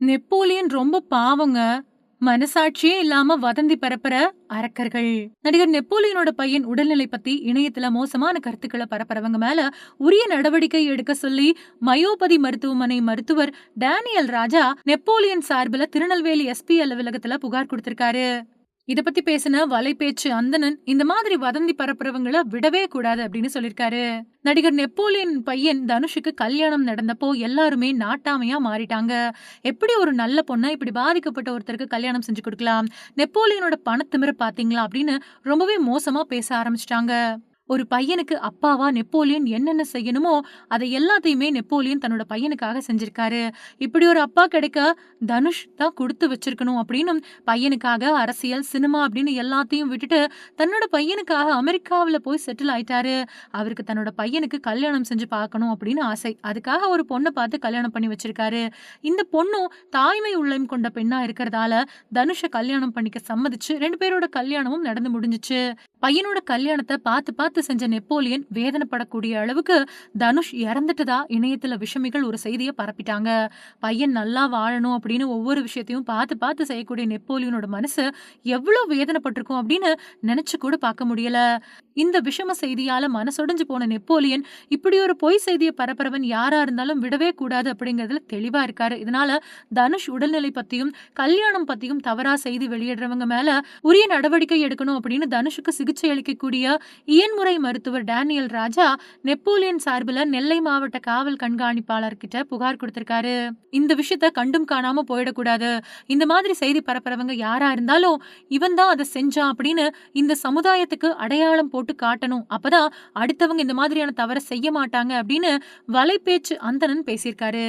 Napoleon ரொம்ப பாவங்க. மனசாட்சியே இல்லாம வதந்தி பரப்புற அரக்கர்கள். நடிகர் நெப்போலியனோட பையன் உடல்நிலை பத்தி இணையத்துல மோசமான கருத்துக்கள பரப்புறவங்க மேல உரிய நடவடிக்கை எடுக்க சொல்லி மயோபதி மருத்துவமனை மருத்துவர் டேனியல் ராஜா நெப்போலியன் சார்பில திருநெல்வேலி எஸ்பி அலுவலகத்துல புகார் குடுத்திருக்காரு. இத பத்தி பேசின வலைபேச்சு அந்தணன் இந்த மாதிரி வதந்தி பரப்புறவங்கள விடவே கூடாது அப்படின்னு சொல்லிருக்காரு. நடிகர் நெப்போலியன் பையன் தனுஷுக்கு கல்யாணம் நடந்தப்போ எல்லாருமே நாட்டாமையா மாறிட்டாங்க. எப்படி ஒரு நல்ல பொண்ண இப்படி பாதிக்கப்பட்ட ஒருத்தருக்கு கல்யாணம் செஞ்சு கொடுக்கலாம்? நெப்போலியனோட பணத்திமிர பாத்தீங்களா அப்படின்னு ரொம்பவே மோசமா பேச ஆரம்பிச்சிட்டாங்க. ஒரு பையனுக்கு அப்பாவா நெப்போலியன் என்னென்ன செய்யணுமோ அதை எல்லாத்தையுமே நெப்போலியன் தன்னோட பையனுக்காக செஞ்சிருக்காரு. இப்படி ஒரு அப்பா கிடைக்க தனுஷ் தான் கொடுத்து வச்சிருக்கணும் அப்படின்னும், பையனுக்காக அரசியல், சினிமா அப்படின்னு எல்லாத்தையும் விட்டுட்டு தன்னோட பையனுக்காக அமெரிக்காவுல போய் செட்டில் ஆயிட்டாரு. அவருக்கு தன்னோட பையனுக்கு கல்யாணம் செஞ்சு பார்க்கணும் அப்படின்னு ஆசை. அதுக்காக ஒரு பொண்ணை பார்த்து கல்யாணம் பண்ணி வச்சிருக்காரு. இந்த பொண்ணும் தாய்மை உள்ளம் கொண்ட பெண்ணா இருக்கிறதால தனுஷ கல்யாணம் பண்ணிக்க சம்மதிச்சு 2 பேரோட கல்யாணமும் நடந்து முடிஞ்சுச்சு. பையனோட கல்யாணத்தை பார்த்து பார்த்து செஞ்ச நெப்போலியன் வேதனைப்படக்கூடிய அளவுக்கு தனுஷ் இறந்துட்டதா இணையத்துல விஷமிகள் ஒரு செய்தியை பரப்பிட்டாங்க. பையன் நல்லா வாழணும் அப்படின்னு ஒவ்வொரு விஷயத்தையும் பார்த்து பார்த்து செய்யக்கூடிய நெப்போலியனோட மனசு எவ்வளவு வேதனைப்பட்டிருக்கும் அப்படின்னு நினைச்சு கூட பார்க்க முடியல. இந்த விஷம செய்தியால மனசொடைஞ்சு போன நெப்போலியன் இப்படி ஒரு பொய் செய்தியை பரப்புறவன் யாரா இருந்தாலும் விடவே கூடாது அப்படிங்கறதுல தெளிவா இருக்காரு. இதனால தனுஷ் உடல்நிலை பத்தியும் கல்யாணம் பத்தியும் தவறா செய்தி வெளியிடுறவங்க மேல உரிய நடவடிக்கை எடுக்கணும் அப்படின்னு தனுஷுக்கு சிகிச்சை அளிக்கக்கூடிய இயன்முறை மருத்துவர் டேனியல் ராஜா நெப்போலியன் சார்பில் நெல்லை மாவட்ட காவல் கண்காணிப்பாளர் கிட்ட புகார் கொடுத்திருக்காரு. இந்த விஷயத்த கண்டும் காணாம போயிடக்கூடாது. இந்த மாதிரி செய்தி பரப்புறவங்க யாரா இருந்தாலும் இவன் தான் அதை செஞ்சான் அப்படின்னு இந்த சமுதாயத்துக்கு அடையாளம் போட்டு காட்டணும். அப்பதான் அடுத்தவங்க இந்த மாதிரியான தவறை செய்ய மாட்டாங்க அப்படின்னு வலைபேச்சு அந்தணன் பேசியிருக்காரு.